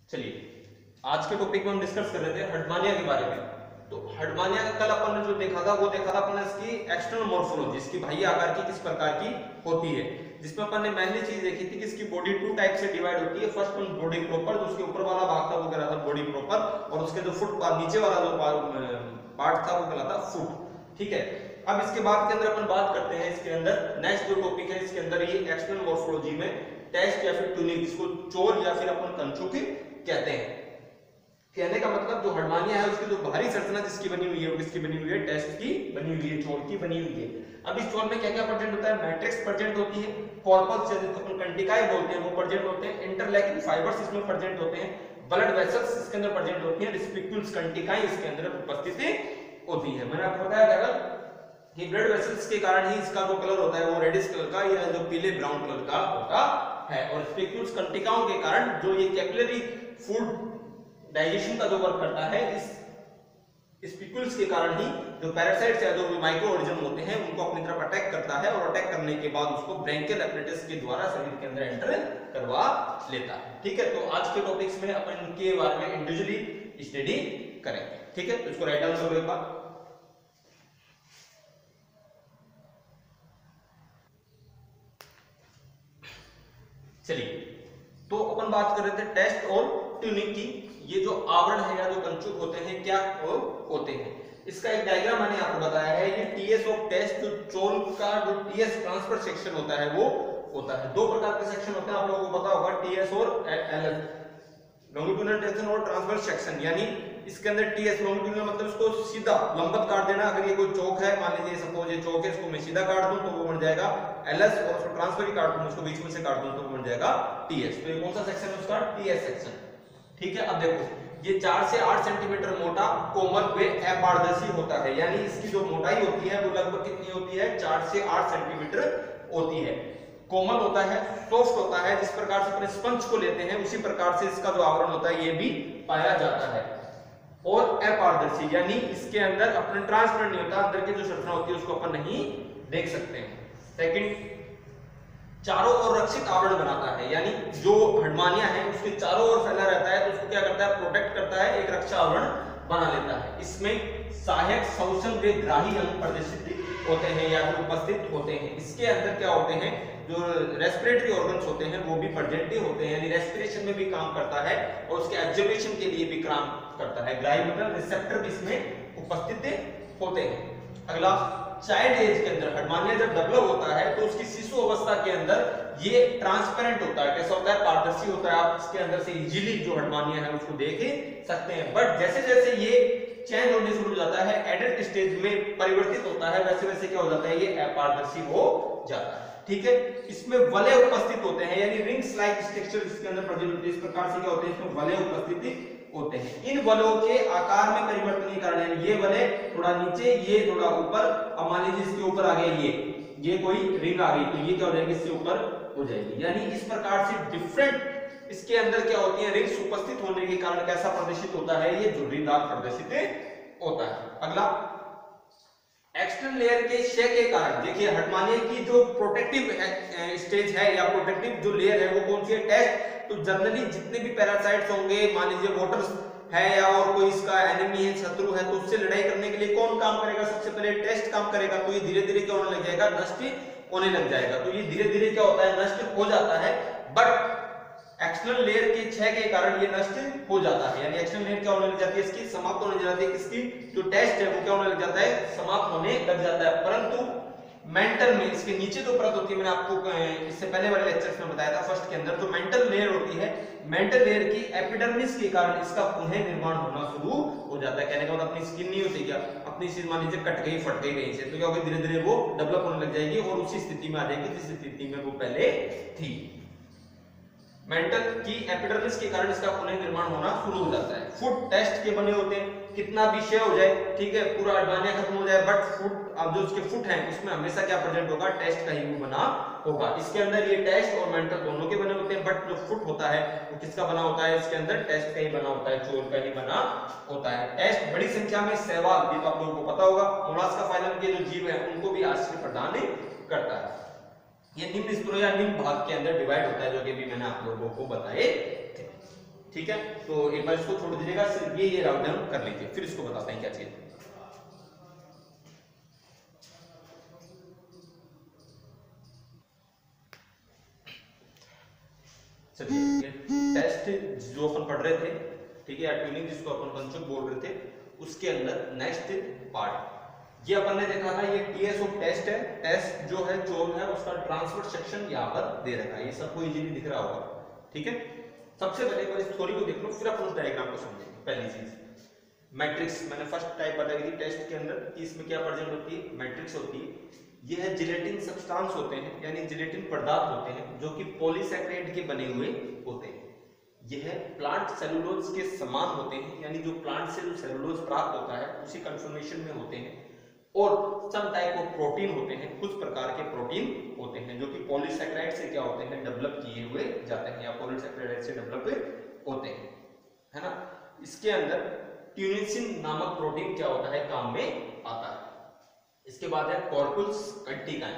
चलिए आज के टॉपिक में हम डिस्कस कर रहे थे हर्टमानिया के बारे में। तो हर्टमानिया का कल अपन ने जो देखा था वो देखा था अपन ने इसकी एक्सटर्नल मॉर्फोलॉजी, इसकी बाह्य आकार की किस प्रकार की होती है, जिसमें अपन ने पहली चीज देखी थी कि इसकी बॉडी टू टाइप से डिवाइड होती है। फर्स्ट वन बॉडी प्रॉपर, जो उसके ऊपर वाला भाग था वो कहलाता था बॉडी प्रॉपर, और उसके जो फुट नीचे वाला जो पार्ट था वो कहलाता फुट। ठीक है, अब इसके बाद के अंदर अपन बात करते हैं इसके अंदर नेक्स्ट जो टॉपिक है इसके अंदर ये एक्सटर्नल मॉर्फोलॉजी में टेस्ट या फिर ट्यूनिक, जिसको चोर या फिर अपन कंचुकी कहते हैं। कहने का मतलब जो हर्टमानिया है उसकी जो बाहरी संरचना जिसकी बनी हुई है वो किसकी बनी हुई है, टेस्ट की बनी हुई है, चोर की बनी हुई है। अब इस चोर में क्या क्या प्रेजेंट होता है, मैट्रिक्स प्रेजेंट होती है, कॉर्पस जिसको अपन कंटिकाए बोलते हैं वो प्रेजेंट होते हैं, इंटरलैकिंग फाइबर्स इसमें प्रेजेंट होते हैं, ब्लड वेसल्स इसके अंदर प्रेजेंट होती हैं, स्पिक्यूल्स कंटिकाए इसके अंदर उपस्थित होती है। मैंने आपको बताया था कि ब्लड वेसल्स के कारण ही इसका जो कलर होता है वो रेडिश कलर का या जो पीले ब्राउन कलर का होता है, और स्पिक्यूल्स कंटिकाओं के कारण जो ये कैपिलरी फूड डाइजेशन का जो वर्क करता है, इस स्पिक्यूल्स के कारण ही जो पैरासाइट्स या जो माइक्रो ऑर्गेनिज्म होते हैं उनको अपनी तरफ अटैक करता है, और अटैक करने के बाद उसको ब्रैंकियल एपरेटस के द्वारा शरीर के अंदर एंटर करवा लेता है। ठीक है, तो आज के टॉपिक्स में अपन इनके बारे में इंडिविजुअली स्टडी करेंगे। ठीक है, तो इसको राइट डाउन करो एक बार। चलिए, तो अपन बात कर रहे थे टेस्ट और ट्यूनिक की। ये जो आवरण है या जो कंचुक होते हैं क्या होते हैं, इसका एक डायग्राम मैंने आपको बताया है। ये टीएस ऑफ टेस्ट, जो चोर का जो टीएस ट्रांसफर सेक्शन होता है वो होता है। दो प्रकार के सेक्शन होते हैं, आप लोगों को पता होगा, टीएस और एलएस, लॉन्गिट्यूडिनल सेक्शन और ट्रांसवर्स सेक्शन। यानी इसके अंदर टीएस लॉन्गिट्यूडिनल मतलब इसको सीधा लंबवत काट देना। अगर ये कोई चौक है, मान लीजिए सपोज ये चौक है, इसको मैं सीधा काट दूं तो वो बन जाएगा एलएस, और उसको ट्रांसफर ही काट दूं, इसको बीच में से काट दूं तो वो बन जाएगा टीएस। तो ये कौन सा सेक्शन है उसका, टीएस सेक्शन। ठीक है, अब देखो ये 4 से 8 सेंटीमीटर मोटा, कोमल व अपारदर्शी होता है। यानी इसकी जो मोटाई होती है वो लगभग कितनी होती है, 4 से 8 सेंटीमीटर होती है। कोमल होता है, सॉफ्ट होता है, जिस प्रकार से अपने स्पंज को लेते हैं उसी प्रकार से इसका जो आवरण होता है ये भी पाया जाता है। और अपारदर्शी यानी इसके अंदर अपने ट्रांसपेरेंट नहीं होता, अंदर की जो संरचना होती है उसको अपन नहीं देख सकते हैं। सेकंड, चारों ओर रक्षित आवरण बनाता है। यानी जो हर्टमानिया है उसके चारों ओर फैला रहता है तो उसको क्या करता है, प्रोटेक्ट करता है, एक रक्षा आवरण बना लेता है। इसमें सहायक शोषण व ग्राही अंग प्रदर्शित होते हैं या फिर उपस्थित होते हैं। इसके अंदर क्या होते हैं, जो रेस्पिरेटरी ऑर्गन्स होते हैं वो भी प्रेजेंट होते हैं, यानी रेस्पिरेशन में भी काम करता है और उसके एब्जॉर्प्शन के लिए भी काम करता है। ग्राही मतलब रिसेप्टर भी इसमें उपस्थित होते हैं। अगला, चाइल्ड एज के अंदर हर्टमानिया जब डेवलप होता है तो उसकी शिशु अवस्था के अंदर ये ट्रांसपेरेंट होता है। कैसा होता है, पारदर्शी होता है। आप इसके अंदर से इजीली जो हर्टमानिया है उसको देख सकते हैं। बट जैसे जैसे ये चेंज होने शुरू हो जाता है, एडल्ट स्टेज में परिवर्तित होता है, वैसे वैसे क्या हो जाता है, ये अपारदर्शी हो जाता है। ठीक है, इसमें वलय उपस्थित होते हैं, यानी रिंग्स लाइक स्ट्रक्चर इसके अंदर प्रेजेंट होते हैं। इस प्रकार से क्या होते हैं, इसमें वलय उपस्थित होते हैं। इन वलों के आकार में परिवर्तन के कारण ये वलय थोड़ा नीचे, ये थोड़ा ऊपर। अब मान लीजिए इसके ऊपर आ गया ये कोई रिंग आ गई तो ये क्या हो जाएगी, इससे ऊपर हो जाएगी। यानी इस प्रकार से डिफरेंट इसके अंदर क्या होती है, रिंग्स उपस्थित होने के कारण कैसा प्रदर्शित होता है, ये झुर्रीदार प्रदर्शित होता है। अगला, एक्सटर्नल लेयर के क्षय के कारण, देखिए हर्टमानिया की जो प्रोटेक्टिव स्टेज है या प्रोटेक्टिव जो लेयर है वो कौन सी है, टेस्ट। तो जनरली जितने भी पैरासाइट्स होंगे, मान लीजिए वाटर्स है या और कोई इसका एनिमी है, शत्रु है, तो उससे लड़ाई करने के लिए कौन काम करेगा, सबसे पहले टेस्ट काम करेगा। तो ये धीरे धीरे क्या होने लग जाएगा, नष्ट होने लग जाएगा। तो ये धीरे धीरे क्या होता है, नष्ट हो जाता है। बट एक्सटर्नल लेयर के क्षय के कारण ये नष्ट हो जाता है। यानी एक्सटर्नल लेयर क्या होने लग जाती है, इसकी समाप्त होने लग जाती है। किसकी, जो टेस्ट है वो क्या होने लग जाता है, समाप्त होने लग जाता है। परंतु मेंटल में इसके नीचे जो परत होती है, मैंने आपको इससे पहले वाले लेक्चर्स में बताया था फर्स्ट के अंदर, जो मेंटल लेयर होती है, मेंटल लेयर की एपिडर्मिस के कारण इसका पुनः निर्माण होना शुरू हो जाता है। कहने का मतलब अपनी स्किन नहीं होती क्या, अपनी स्किन मान लीजिए कट गई, फट गई कहीं से, तो क्या होगा, धीरे धीरे वो डेवलप होने लग जाएगी और उसी स्थिति में आ जाएगी जिस स्थिति में वो पहले थी। मेंटल की एपिडर्मिस के कारण इसका पुनः निर्माण होना शुरू हो जाता है। फुट टेस्ट के बने होते हैं, कितना भी क्षय हो जाए, ठीक है, पूरा हर्टमानिया खत्म हो जाए, बट फुट, अब जो उसके फुट हैं उसमें हमेशा क्या प्रेजेंट होगा, टेस्ट का ही वो बना होगा। इसके अंदर ये टेस्ट और मेंटल दोनों के बने होते हैं, बट जो फुट होता है वो किसका बना होता है, इसके अंदर टेस्ट का ही बना होता है, चोर का ही बना होता है। टेस्ट बड़ी संख्या में शैवाल, ये तो आप लोगों को पता होगा, मोलास्का फाइलम के जो जीव है उनको भी आश्रय प्रदान करता है। ये निम्न स्तरों या निम्न भाग के अंदर डिवाइड होता है, जो कि भी मैंने आप लोगों को बताए थे। ठीक है, तो एक बार इसको छोड़ दीजिएगा, सिर्फ ये राउंड डाउन कर लीजिए, फिर इसको बताते हैं क्या चीज। चलिए, टेस्ट जो अपन पढ़ रहे थे, ठीक है, ट्यूनिंग जिसको अपन कंचुक बोल रहे थे, उसके अंदर नेक्स्ट पार्ट ये अपन ने देखा था, ये टीएस ऑफ टेस्ट है। टेस्ट जो है चोन है उसका ट्रांसफर सेक्शन यहाँ पर दे रखा है, ये सबको इजीली दिख रहा होगा, ठीक है। सबसे पहले एक बार इस थ्योरी को देख लो, फिर अपन उस डायग्राम को समझेंगे। पहली चीज मैट्रिक्स, मैंने फर्स्ट टाइप बताई थी टेस्ट के अंदर कि इसमें क्या प्रेजेंट होती है, मैट्रिक्स होती है। ये है जिलेटिन सब्सटेंस होते हैं, यानी जिलेटिन पदार्थ होते हैं जो कि पॉलीसैकेराइड के बने हुए होते हैं। यह प्लांट सेलुलोज के समान होते हैं, यानी जो प्लांट से जो सेलुलोज प्राप्त होता है उसी कन्फर्मेशन में होते हैं। और सम टाइप ऑफ प्रोटीन होते हैं, कुछ प्रकार के प्रोटीन होते हैं जो कि पॉलीसैकेराइड से क्या होते हैं, डेवलप किए हुए जाते हैं या पॉलीसैकेराइड से डेवलप होते हैं, है ना। इसके अंदर ट्यूनिसिन नामक प्रोटीन क्या होता है, काम में आता है। इसके बाद है कॉर्पुल्स कंटिकाई,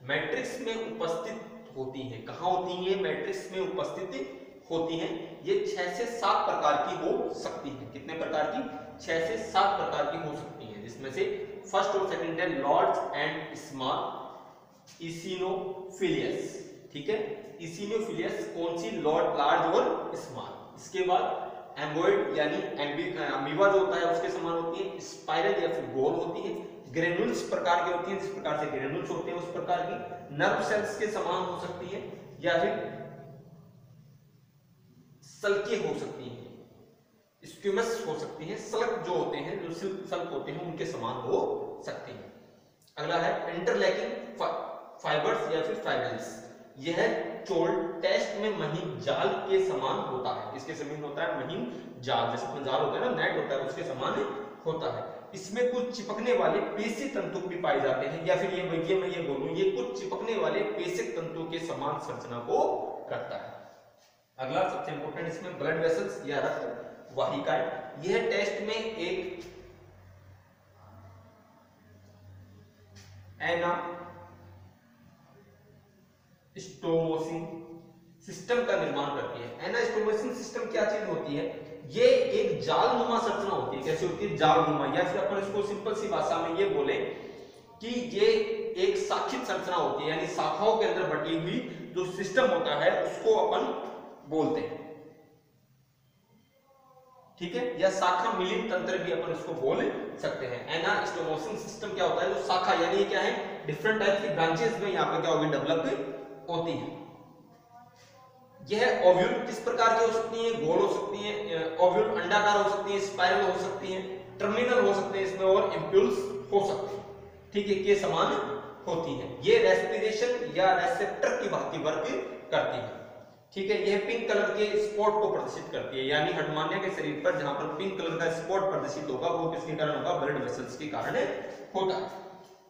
मैट्रिक्स में उपस्थित होती है। कहां होती है, मैट्रिक्स में उपस्थित होती हैं। ये 6 से 7 प्रकार की हो सकती है। कितने प्रकार की, 6 से 7 प्रकार की हो सकती हैं, जिसमें से फर्स्ट और सेकंड है लार्ज एंड स्मॉल इसिनोफिलियस, ठीक है। इसिनोफिलियस कौन सी, लार्ज और स्मॉल। इसके बाद एम्बोइड यानी अमीबा जो होता है उसके समान होती है। स्पाइरल या फिर गोल होती है। ग्रेनुल्स प्रकार की होती है, जिस प्रकार से ग्रेनुल्स होते हैं उस प्रकार की। नर्व सेल्स के समान हो सकती है या फिर सल्के हो सकती हैं, स्क्यूमस हो सकती हैं। सल्क जो होते हैं, जो सल्क होते हैं उनके समान हो सकती हैं। अगला है इंटरलैकिंग फाइबर्स या फिर फाइब्रिल्स। यह चोल टेस्ट में महीन जाल के समान होता है। किसके समान होता है, महीन जाल, जैसे अपना जाल होता है ना, नेट होता है, उसके समान होता है। इसमें कुछ चिपकने वाले पेशी तंतु भी पाए जाते हैं, या फिर मैं ये बोलूं, ये कुछ चिपकने वाले पेशिक तंतु के समान संरचना को रखता है। अगला सबसे इंपॉर्टेंट इसमें ब्लड वेसल्स या रक्त वाहिकाएं। यह टेस्ट में एक एनास्टोमोसिन सिस्टम का निर्माण करती है। एनास्टोमोसिन सिस्टम क्या चीज होती है, ये एक जालनुमा संरचना होती है। कैसी होती है, जालनुमा, या फिर अपन इसको सिंपल सी भाषा में ये बोले कि ये एक शाखित संरचना होती है, यानी शाखाओं के अंदर बटी हुई जो सिस्टम होता है उसको अपन बोलते हैं, ठीक है। या शाखा मिलित तंत्र भी अपन इसको बोल सकते हैं। एनास्टोमोसिन सिस्टम क्या होता है, जो शाखा, यानी क्या है, डिफरेंट टाइप की ब्रांचेस में यहाँ पे क्या होगी, डेवलप होती है। यह ओव्यूल किस प्रकार की हो सकती है, गोल हो सकती है, ओव्यूल अंडाकार हो सकती है, स्पाइरल हो सकती है, टर्मिनल हो सकते हैं इसमें, और इम्प्यूल्स हो सकते हैं, ठीक है, के समान होती है। ये रेस्पिरेशन या रेसेप्टर की भांति वर्क करती है, ठीक है। यह पिंक कलर के स्पॉट को प्रदर्शित करती है, यानी हटमान्या के शरीर पर जहां पर पिंक कलर का स्पॉट प्रदर्शित होगा वो किसके कारण होगा, ब्लड वेसल्स के कारण होता है।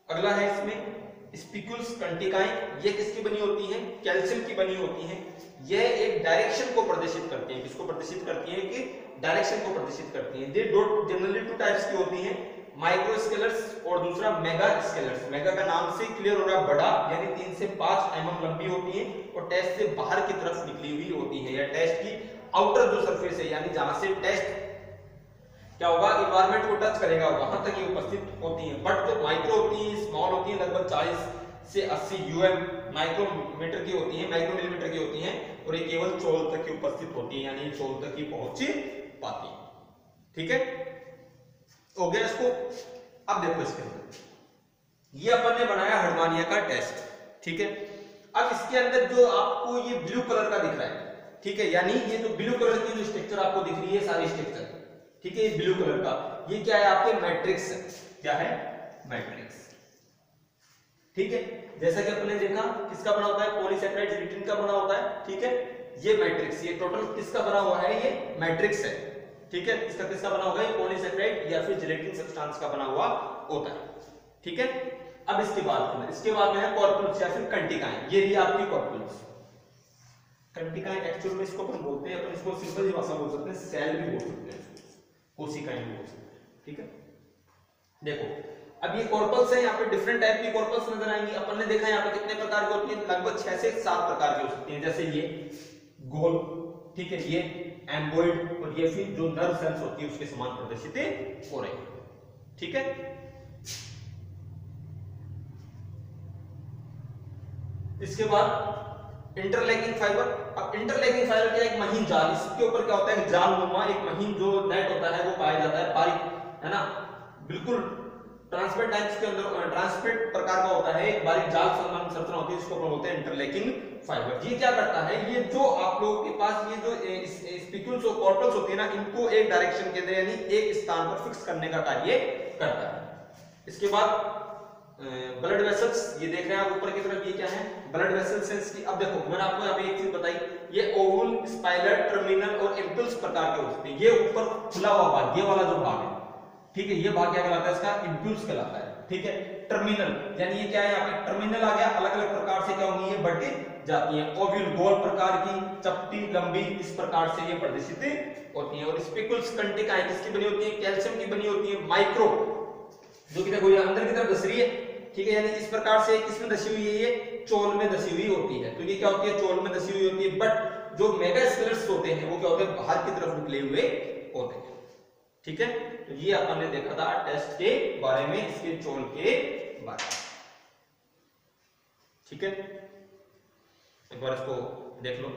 अगला है इसमें स्पिक्यूल्स कंटिकाएं। ये किसकी बनी होती हैं, कैल्शियम की बनी होती हैं। यह एक डायरेक्शन को प्रदर्शित करती है। किसको प्रदर्शित करती है, कि डायरेक्शन को प्रदर्शित करती है। ये जनरली 2 टाइप्स की होती हैं, माइक्रो स्केलर्स और दूसरा मेगा स्केलर्स। मेगा का नाम से क्लियर हो रहा है, बड़ा, यानी 3 से 5 mm लंबी होती है और टेस्ट से बाहर की तरफ निकली हुई होती है, या टेस्ट की आउटर जो सरफेस है, यानी जहां से टेस्ट क्या होगा, इन्वायरमेंट को टच करेगा, वहां तक ये उपस्थित होती है। बट जो माइक्रो होती है, स्मॉल होती है, लगभग 40 से 80 UM माइक्रोमीटर की होती है, माइक्रो मिलीमीटर की होती है, और ये केवल चोल तक की उपस्थित होती है, यानी चोल तक ही पहुंच पाती है, ठीक है। हो गया इसको। अब देखो इसके अंदर ये अपन ने बनाया हर्मानिया का टेस्ट, ठीक है। अब इसके अंदर जो आपको ये ब्लू कलर का दिख रहा है, ठीक है, यानी ये जो ब्लू कलर की जो स्ट्रक्चर आपको दिख रही है, सारी स्ट्रक्चर, ठीक है, ये ब्लू कलर का, ये क्या है, आपके मैट्रिक्स है। क्या है, मैट्रिक्स, ठीक है। जैसा कि अपने देखा किसका बना होता है, पॉलीसैकेराइड जिलेटिन का बना होता है, ठीक है। ये मैट्रिक्स, ये टोटल किसका बना हुआ है, ये मैट्रिक्स है, ठीक है। इसका किसका बना होगा, पॉलीसैकेराइड या फिर जिलेटिन सब्सटेंस का बना हुआ होता है, ठीक है। अब इसके बाद में है कॉर्पुल्स या फिर कंटिकाएं। ये रही आपकी कॉर्पुल्स। कंटिकाएं एक्चुअल में इसको अपन बोलते हैं, अपन इसको सिंपल सी भाषा बोल सकते हैं, सेल भी बोल सकते हैं, कोशिकाएं भी बोल सकते हैं, ठीक है। देखो अब ये कॉर्पल्स है, यहाँ पे डिफरेंट टाइप की कॉर्पल्स नजर आएंगी। अपन ने देखा यहाँ पे कितने प्रकार की होती है, लगभग 6 से 7 प्रकार की हो सकती है। जैसे ये गोल ठीक है, ये एम्बोइड और ये फिर जो नर्व सेल्स होती है उसके समान प्रदर्शित हो रही है। ठीक है, इसके बाद इंटरलैकिंग फाइबर। अब इंटरलैकिंग फाइबर क्या, एक महीन जाल, इसके ऊपर क्या होता है, जाल नुमा एक महीन जो नेट होता है वो पाया जाता है, बारीक, है ना, बिल्कुल ट्रांसपेरेंट टाइप्स के अंदर ट्रांसपेरेंट प्रकार का होता है, एक बारीक जाल समान संरचना होती है, इसको अपन बोलते हैं इंटरलैकिंग फाइबर। ये क्या करता है, ये जो आप लोगों के पास ये जो स्पिक्यूल्स और कॉर्पल्स होती है ना, इनको एक डायरेक्शन के अंदर यानी एक स्थान पर फिक्स करने का कार्य करता है। इसके बाद ब्लड वेसल्स, ये देख रहे हैं आप ऊपर की तरफ, ये क्या है, ब्लड वेसल सेल्स की। अब देखो मैंने आपको अभी एक चीज बताई, ये ओवल, स्पाइरल, टर्मिनल और इम्पल्स प्रकार के होते हैं। ये ऊपर खुला हुआ भाग, ये वाला जो भाग है, ठीक है, ये भाग क्या कहलाता है, इसका इम्पल्स कहलाता है। ठीक है, टर्मिनल यानी ये क्या है, यहाँ पे टर्मिनल आ गया, अलग अलग प्रकार से क्या होंगी, ये बढ़ती जाती है। ओव्यूल गोल प्रकार की, चपटी, लंबी, इस प्रकार से ये प्रदर्शित होती है। और स्पिकुल्स कंटिकाएं किसकी बनी होती है, कैल्शियम की बनी होती है, माइक्रो, जो कि देखो ये अंदर की तरफ धस रही है, ठीक है, यानी इस प्रकार से किसमें धसी हुई है, ये चोल में धसी हुई होती है। तो ये क्या होती है, चोल में धसी हुई होती है। बट जो मेगास्केलेट्स होते हैं वो क्या होते हैं, बाहर की तरफ निकले हुए होते हैं। ठीक है, तो ये अपन ने देखा था टेस्ट के बारे में, इसके चोल के बारे में। ठीक है, एक बार इसको देख लो।